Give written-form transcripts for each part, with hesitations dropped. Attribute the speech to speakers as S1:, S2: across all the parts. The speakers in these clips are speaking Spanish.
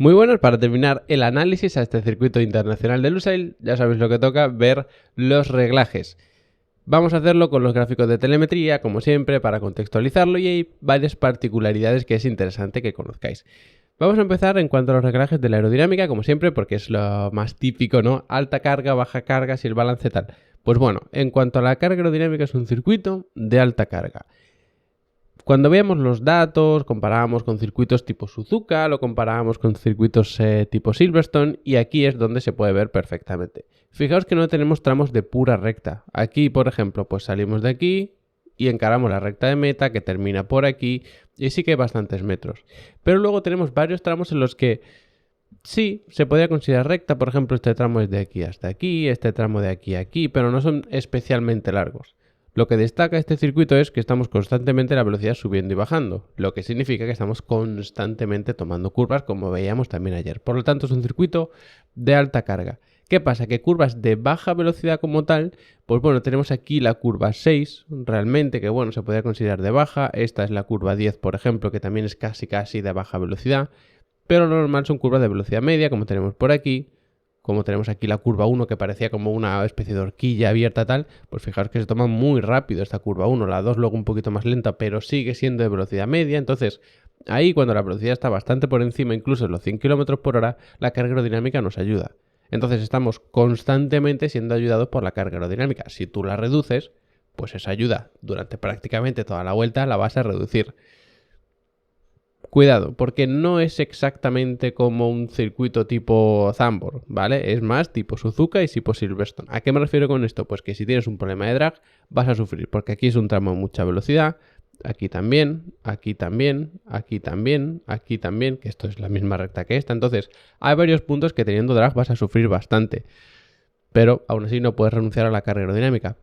S1: Muy buenas, para terminar el análisis a este circuito internacional de Lusail, ya sabéis lo que toca, ver los reglajes. Vamos a hacerlo con los gráficos de telemetría, como siempre, para contextualizarlo, y hay varias particularidades que es interesante que conozcáis. Vamos a empezar en cuanto a los reglajes de la aerodinámica, como siempre, porque es lo más típico, ¿no? Alta carga, baja carga, si el balance tal. Pues bueno, en cuanto a la carga aerodinámica es un circuito de alta carga. Cuando veamos los datos, comparábamos con circuitos tipo Suzuka, lo comparábamos con circuitos tipo Silverstone, y aquí es donde se puede ver perfectamente. Fijaos que no tenemos tramos de pura recta. Aquí, por ejemplo, pues salimos de aquí y encaramos la recta de meta que termina por aquí, y sí que hay bastantes metros. Pero luego tenemos varios tramos en los que sí, se podría considerar recta. Por ejemplo, este tramo es de aquí hasta aquí, este tramo de aquí a aquí, pero no son especialmente largos. Lo que destaca este circuito es que estamos constantemente la velocidad subiendo y bajando, lo que significa que estamos constantemente tomando curvas, como veíamos también ayer. Por lo tanto, es un circuito de alta carga. ¿Qué pasa? Que curvas de baja velocidad como tal, pues bueno, tenemos aquí la curva 6, realmente, que bueno, se podría considerar de baja. Esta es la curva 10, por ejemplo, que también es casi de baja velocidad. Pero lo normal son curvas de velocidad media, como tenemos por aquí. Como tenemos aquí la curva 1 que parecía como una especie de horquilla abierta tal, pues fijaos que se toma muy rápido esta curva 1, la 2 luego un poquito más lenta, pero sigue siendo de velocidad media. Entonces ahí cuando la velocidad está bastante por encima, incluso de los 100 km por hora, la carga aerodinámica nos ayuda. Entonces estamos constantemente siendo ayudados por la carga aerodinámica. Si tú la reduces, pues esa ayuda durante prácticamente toda la vuelta la vas a reducir. Cuidado, porque no es exactamente como un circuito tipo Zandvoort, ¿vale? Es más tipo Suzuka y tipo Silverstone. ¿A qué me refiero con esto? Pues que si tienes un problema de drag vas a sufrir, porque aquí es un tramo de mucha velocidad, aquí también, aquí también, aquí también, aquí también, que esto es la misma recta que esta. Entonces, hay varios puntos que teniendo drag vas a sufrir bastante, pero aún así no puedes renunciar a la carga aerodinámica.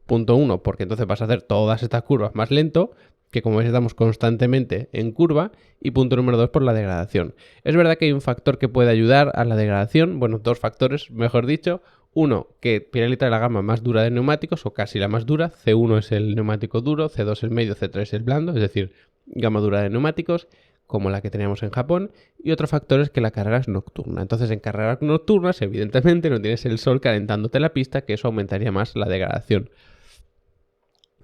S1: Punto 1, porque entonces vas a hacer todas estas curvas más lento, que como veis estamos constantemente en curva. Y punto número 2, por la degradación. Es verdad que hay un factor que puede ayudar a la degradación, bueno, dos factores, mejor dicho. Uno, que Pirelli trae la gama más dura de neumáticos, o casi la más dura. C1 es el neumático duro, C2 el medio, C3 el blando, es decir, gama dura de neumáticos, como la que teníamos en Japón. Y otro factor es que la carrera es nocturna. Entonces en carreras nocturnas, evidentemente, no tienes el sol calentándote la pista, que eso aumentaría más la degradación.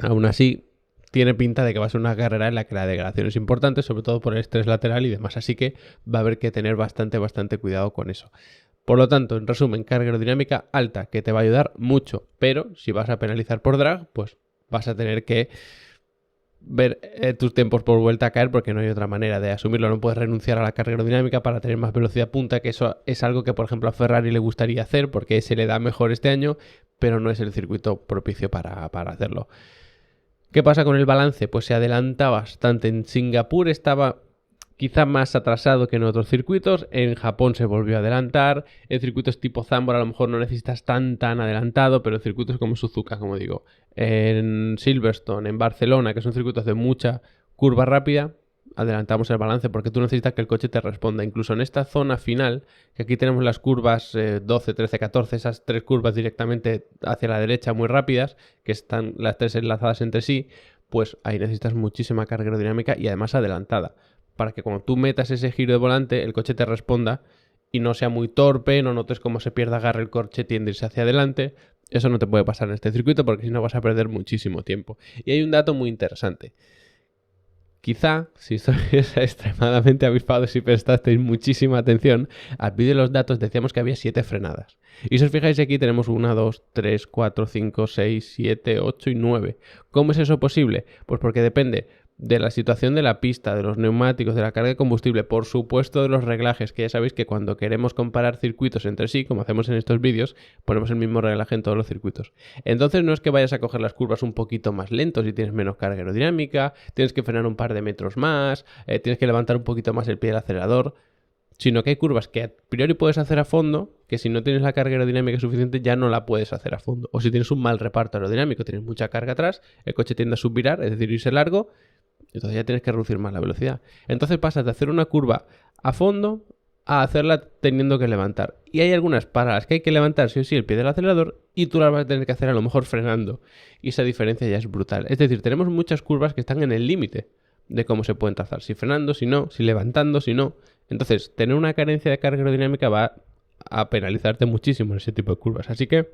S1: Aún así, tiene pinta de que va a ser una carrera en la que la degradación es importante, sobre todo por el estrés lateral y demás, así que va a haber que tener bastante cuidado con eso. Por lo tanto, en resumen, carga aerodinámica alta, que te va a ayudar mucho, pero si vas a penalizar por drag, pues vas a tener que ver tus tiempos por vuelta a caer, porque no hay otra manera de asumirlo. No puedes renunciar a la carga aerodinámica para tener más velocidad punta, que eso es algo que por ejemplo a Ferrari le gustaría hacer porque se le da mejor este año, pero no es el circuito propicio para hacerlo. ¿Qué pasa con el balance? Pues se adelanta bastante. En Singapur estaba quizá más atrasado que en otros circuitos. En Japón se volvió a adelantar. En circuitos tipo Zandvoort a lo mejor no necesitas tan adelantado, pero en circuitos como Suzuka, como digo, en Silverstone, en Barcelona, que son circuitos de mucha curva rápida, adelantamos el balance porque tú necesitas que el coche te responda. Incluso en esta zona final, que aquí tenemos las curvas 12, 13, 14, esas tres curvas directamente hacia la derecha muy rápidas, que están las tres enlazadas entre sí, pues ahí necesitas muchísima carga aerodinámica y además adelantada, para que cuando tú metas ese giro de volante, el coche te responda y no sea muy torpe, no notes cómo se pierde agarre el coche, tiende a irse hacia adelante. Eso no te puede pasar en este circuito porque si no vas a perder muchísimo tiempo. Y hay un dato muy interesante. Quizá, si sois extremadamente avispados y prestasteis muchísima atención, al vídeo de los datos decíamos que había 7 frenadas. Y si os fijáis aquí tenemos 1, 2, 3, 4, 5, 6, 7, 8 y 9. ¿Cómo es eso posible? Pues porque depende de la situación de la pista, de los neumáticos, de la carga de combustible, por supuesto de los reglajes, que ya sabéis que cuando queremos comparar circuitos entre sí, como hacemos en estos vídeos, ponemos el mismo reglaje en todos los circuitos. Entonces no es que vayas a coger las curvas un poquito más lentos y tienes menos carga aerodinámica, tienes que frenar un par de metros más, tienes que levantar un poquito más el pie del acelerador, sino que hay curvas que a priori puedes hacer a fondo, que si no tienes la carga aerodinámica suficiente ya no la puedes hacer a fondo. O si tienes un mal reparto aerodinámico, tienes mucha carga atrás, el coche tiende a subvirar, es decir, irse largo, entonces ya tienes que reducir más la velocidad. Entonces pasas de hacer una curva a fondo a hacerla teniendo que levantar. Y hay algunas para las que hay que levantar sí o sí el pie del acelerador y tú las vas a tener que hacer a lo mejor frenando. Y esa diferencia ya es brutal. Es decir, tenemos muchas curvas que están en el límite de cómo se pueden trazar, si frenando, si no, si levantando, si no. Entonces, tener una carencia de carga aerodinámica va a penalizarte muchísimo en ese tipo de curvas. Así que,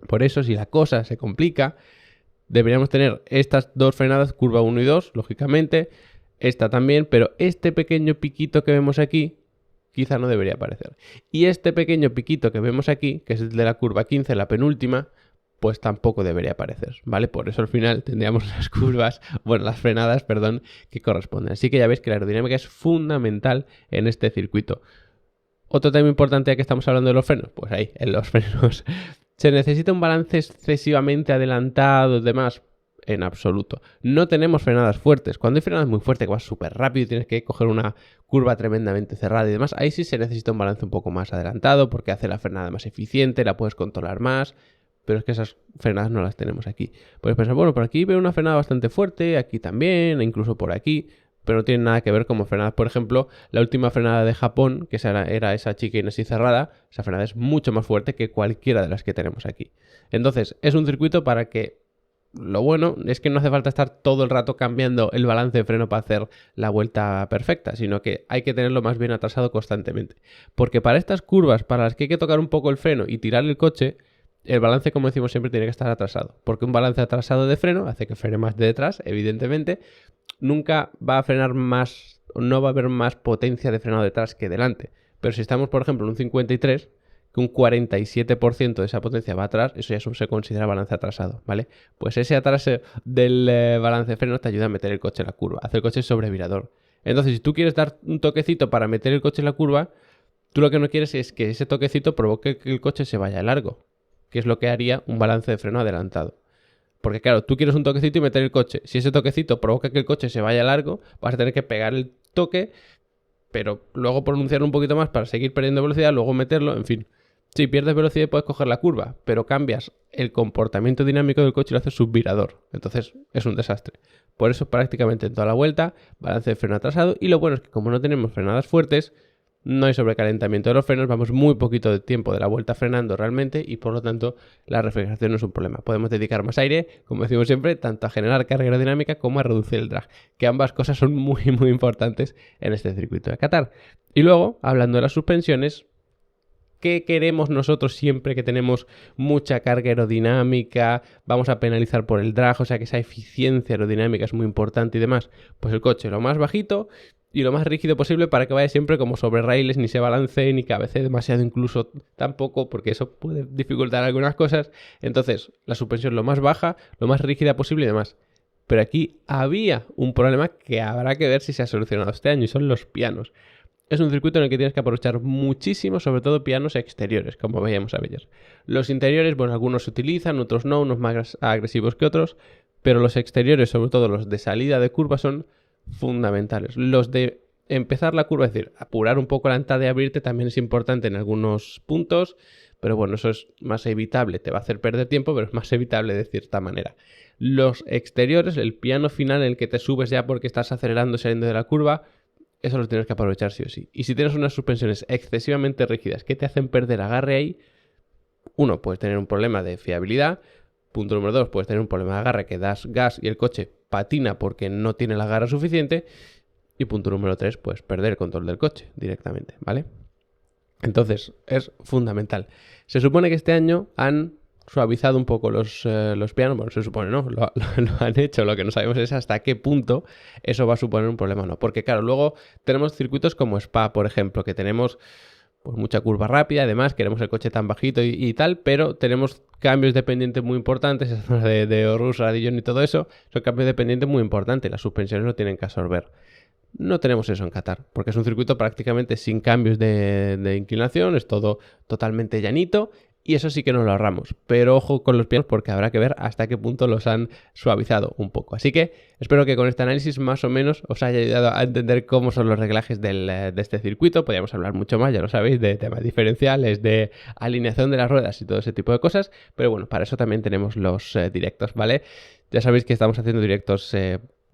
S1: por eso, si la cosa se complica, deberíamos tener estas dos frenadas, curva 1 y 2, lógicamente, esta también, pero este pequeño piquito que vemos aquí, quizá no debería aparecer. Y este pequeño piquito que vemos aquí, que es el de la curva 15, la penúltima, pues tampoco debería aparecer, ¿vale? Por eso al final tendríamos las frenadas, que corresponden. Así que ya veis que la aerodinámica es fundamental en este circuito. Otro tema importante, ya que estamos hablando de los frenos, pues ahí, en los frenos. ¿Se necesita un balance excesivamente adelantado y demás? En absoluto. No tenemos frenadas fuertes. Cuando hay frenadas muy fuertes, que vas súper rápido y tienes que coger una curva tremendamente cerrada y demás, ahí sí se necesita un balance un poco más adelantado porque hace la frenada más eficiente, la puedes controlar más, pero es que esas frenadas no las tenemos aquí. Puedes pensar, bueno, por aquí veo una frenada bastante fuerte, aquí también, e incluso por aquí, pero no tiene nada que ver como frenadas. Por ejemplo, la última frenada de Japón, que era esa chicane así cerrada, esa frenada es mucho más fuerte que cualquiera de las que tenemos aquí. Entonces, es un circuito para que lo bueno es que no hace falta estar todo el rato cambiando el balance de freno para hacer la vuelta perfecta, sino que hay que tenerlo más bien atrasado constantemente. Porque para estas curvas, para las que hay que tocar un poco el freno y tirar el coche, el balance, como decimos siempre, tiene que estar atrasado. Porque un balance atrasado de freno hace que frene más de detrás, evidentemente. Nunca va a frenar más, no va a haber más potencia de freno detrás que delante. Pero si estamos, por ejemplo, en un 53, que un 47% de esa potencia va atrás, eso ya se considera balance atrasado, ¿vale? Pues ese atraso del balance de freno te ayuda a meter el coche en la curva, hace el coche sobrevirador. Entonces, si tú quieres dar un toquecito para meter el coche en la curva, tú lo que no quieres es que ese toquecito provoque que el coche se vaya largo, que es lo que haría un balance de freno adelantado. Porque claro, tú quieres un toquecito y meter el coche. Si ese toquecito provoca que el coche se vaya largo, vas a tener que pegar el toque, pero luego pronunciarlo un poquito más para seguir perdiendo velocidad, luego meterlo, en fin. Si pierdes velocidad puedes coger la curva, pero cambias el comportamiento dinámico del coche y lo haces subvirador. Entonces es un desastre. Por eso prácticamente en toda la vuelta, balance de freno atrasado. Y lo bueno es que como no tenemos frenadas fuertes, no hay sobrecalentamiento de los frenos, vamos muy poquito de tiempo de la vuelta frenando realmente y por lo tanto la refrigeración no es un problema. Podemos dedicar más aire, como decimos siempre, tanto a generar carga aerodinámica como a reducir el drag, que ambas cosas son muy importantes en este circuito de Qatar. Y luego, hablando de las suspensiones, ¿qué queremos nosotros siempre que tenemos mucha carga aerodinámica? Vamos a penalizar por el drag, o sea que esa eficiencia aerodinámica es muy importante y demás. Pues el coche lo más bajito y lo más rígido posible para que vaya siempre como sobre raíles, ni se balancee, ni cabecee demasiado incluso tampoco, porque eso puede dificultar algunas cosas. Entonces, la suspensión lo más baja, lo más rígida posible y demás. Pero aquí había un problema que habrá que ver si se ha solucionado este año y son los pianos. Es un circuito en el que tienes que aprovechar muchísimo, sobre todo pianos exteriores, como veíamos ayer. Los interiores, bueno, algunos se utilizan, otros no, unos más agresivos que otros, pero los exteriores, sobre todo los de salida de curva, son fundamentales. Los de empezar la curva, es decir, apurar un poco la entrada y abrirte también es importante en algunos puntos, pero bueno, eso es más evitable, te va a hacer perder tiempo, pero es más evitable de cierta manera. Los exteriores, el piano final en el que te subes ya porque estás acelerando saliendo de la curva, eso lo tienes que aprovechar sí o sí. Y si tienes unas suspensiones excesivamente rígidas que te hacen perder agarre ahí, uno, puedes tener un problema de fiabilidad. Punto número 2, puedes tener un problema de agarre que das gas y el coche patina porque no tiene la agarre suficiente. Y punto número 3, puedes perder el control del coche directamente, ¿vale? Entonces, es fundamental. Se supone que este año han suavizado un poco los pianos. Bueno, se supone, ¿no? Lo han hecho. Lo que no sabemos es hasta qué punto eso va a suponer un problema o no. Porque, claro, luego tenemos circuitos como Spa, por ejemplo, que tenemos pues mucha curva rápida, además queremos el coche tan bajito y tal, pero tenemos cambios de pendiente muy importantes, esa zona de Orrus, Radillon y todo eso, son cambios de pendiente muy importantes, las suspensiones no tienen que absorber. No tenemos eso en Qatar, porque es un circuito prácticamente sin cambios de inclinación, es todo totalmente llanito, y eso sí que nos lo ahorramos. Pero ojo con los pianos porque habrá que ver hasta qué punto los han suavizado un poco. Así que espero que con este análisis más o menos os haya ayudado a entender cómo son los reglajes de este circuito. Podríamos hablar mucho más, ya lo sabéis, de temas diferenciales, de alineación de las ruedas y todo ese tipo de cosas. Pero bueno, para eso también tenemos los directos, ¿vale? Ya sabéis que estamos haciendo directos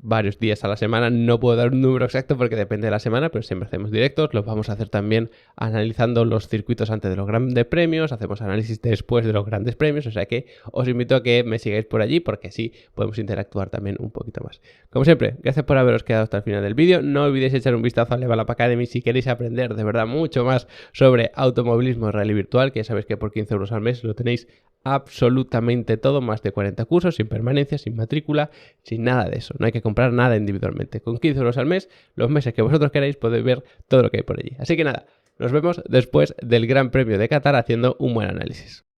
S1: varios días a la semana. No puedo dar un número exacto porque depende de la semana, pero siempre hacemos directos. Los vamos a hacer también analizando los circuitos antes de los grandes premios, hacemos análisis después de los grandes premios, o sea que os invito a que me sigáis por allí porque así podemos interactuar también un poquito más. Como siempre, gracias por haberos quedado hasta el final del vídeo. No olvidéis echar un vistazo a Level Up Academy si queréis aprender de verdad mucho más sobre automovilismo y rally virtual, que ya sabéis que por 15 euros al mes lo tenéis absolutamente todo, más de 40 cursos, sin permanencia, sin matrícula, sin nada de eso. No hay que comprar nada individualmente. Con 15 euros al mes, los meses que vosotros queráis, podéis ver todo lo que hay por allí. Así que nada, nos vemos después del Gran Premio de Qatar haciendo un buen análisis.